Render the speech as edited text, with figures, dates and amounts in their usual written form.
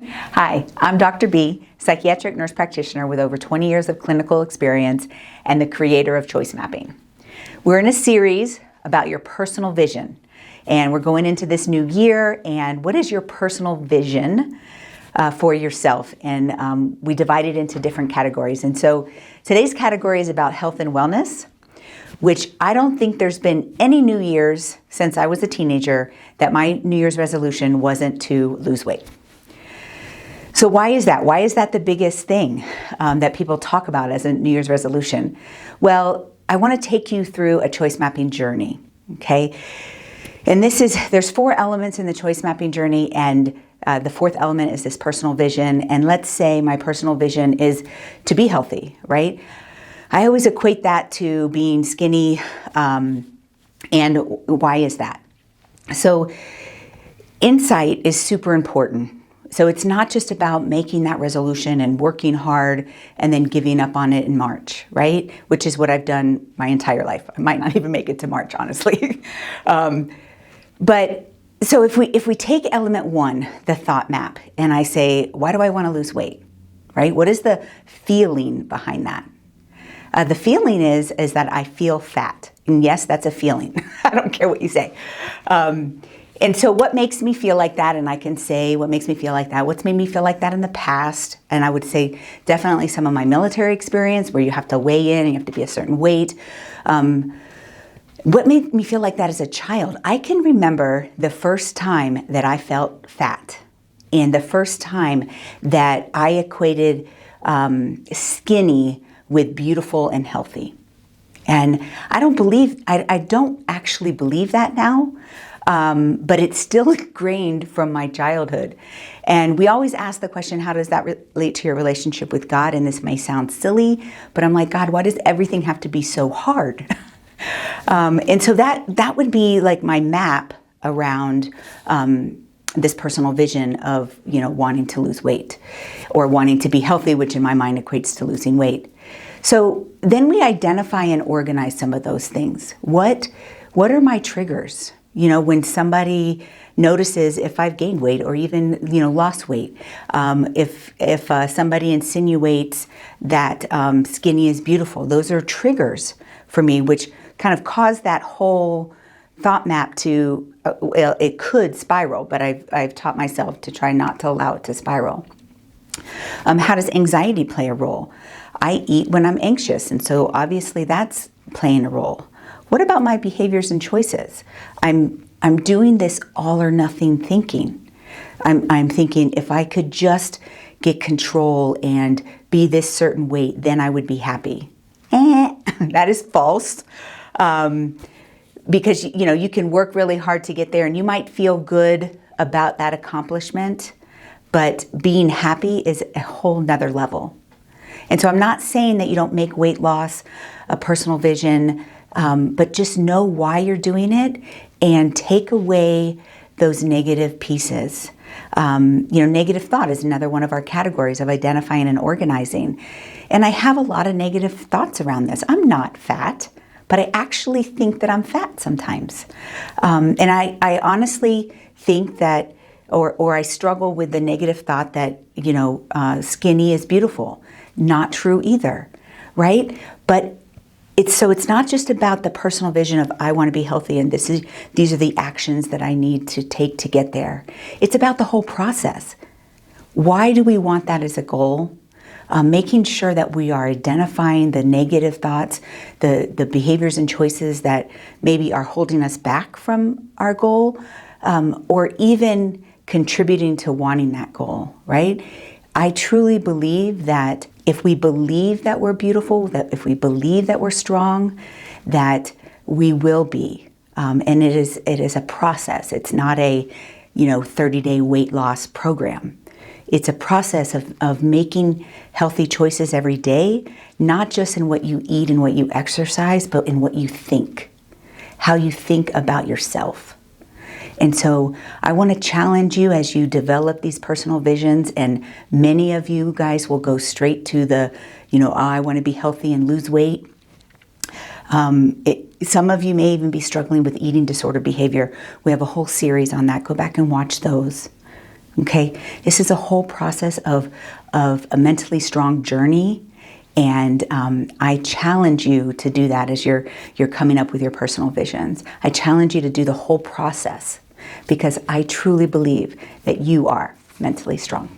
Hi, I'm Dr. B, psychiatric nurse practitioner with over 20 years of clinical experience and the creator of choice mapping. We're in a series about your personal vision, and we're going into this new year. And what is your personal vision for yourself? And we divide it into different categories. And so today's category is about health and wellness, which I don't think there's been any New Year's since I was a teenager that my New Year's resolution wasn't to lose weight. So why is that? Why is that the biggest thing that people talk about as a New Year's resolution? Well, I want to take you through a choice mapping journey, okay? And there's 4 elements in the choice mapping journey, and the 4th element is this personal vision. And let's say my personal vision is to be healthy, right? I always equate that to being skinny, and why is that? So insight is super important. So it's not just about making that resolution and working hard and then giving up on it in March, right? Which is what I've done my entire life. I might not even make it to March, honestly. But so if we take element 1, the thought map, and I say, why do I want to lose weight, right? What is the feeling behind that? The feeling is that I feel fat. And yes, that's a feeling. I don't care what you say. And so what makes me feel like that? And I can say what makes me feel like that. What's made me feel like that in the past? And I would say definitely some of my military experience where you have to weigh in and you have to be a certain weight. What made me feel like that as a child? I can remember the first time that I felt fat and the first time that I equated skinny with beautiful and healthy. And I don't actually believe that now. But it's still ingrained from my childhood. And we always ask the question, how does that relate to your relationship with God? And this may sound silly, but I'm like, God, why does everything have to be so hard? And so that would be like my map around this personal vision of, wanting to lose weight or wanting to be healthy, which in my mind equates to losing weight. So then we identify and organize some of those things. What are my triggers? When somebody notices if I've gained weight or even, lost weight, if somebody insinuates that skinny is beautiful, those are triggers for me, which kind of cause that whole thought map to, it could spiral, but I've taught myself to try not to allow it to spiral. How does anxiety play a role? I eat when I'm anxious, and so obviously that's playing a role. What about my behaviors and choices? I'm doing this all or nothing thinking. I'm thinking if I could just get control and be this certain weight, then I would be happy. That is false. Because you can work really hard to get there and you might feel good about that accomplishment, but being happy is a whole nother level. And so I'm not saying that you don't make weight loss a personal vision, but just know why you're doing it and take away those negative pieces. Negative thought is another one of our categories of identifying and organizing. And I have a lot of negative thoughts around this. I'm not fat, but I actually think that I'm fat sometimes. And I honestly think that, or I struggle with the negative thought that, skinny is beautiful. Not true either, right? But it's not just about the personal vision of I want to be healthy and these are the actions that I need to take to get there. It's about the whole process. Why do we want that as a goal? Making sure that we are identifying the negative thoughts, the behaviors and choices that maybe are holding us back from our goal, or even contributing to wanting that goal, right? I truly believe that if we believe that we're beautiful, that if we believe that we're strong, that we will be. And it is a process. It's not a 30-day weight loss program. It's a process of making healthy choices every day, not just in what you eat and what you exercise, but in what you think, how you think about yourself. And so I want to challenge you as you develop these personal visions, and many of you guys will go straight to the, I want to be healthy and lose weight. Some of you may even be struggling with eating disorder behavior. We have a whole series on that. Go back and watch those. Okay, this is a whole process of a mentally strong journey, and I challenge you to do that as you're coming up with your personal visions. I challenge you to do the whole process because I truly believe that you are mentally strong.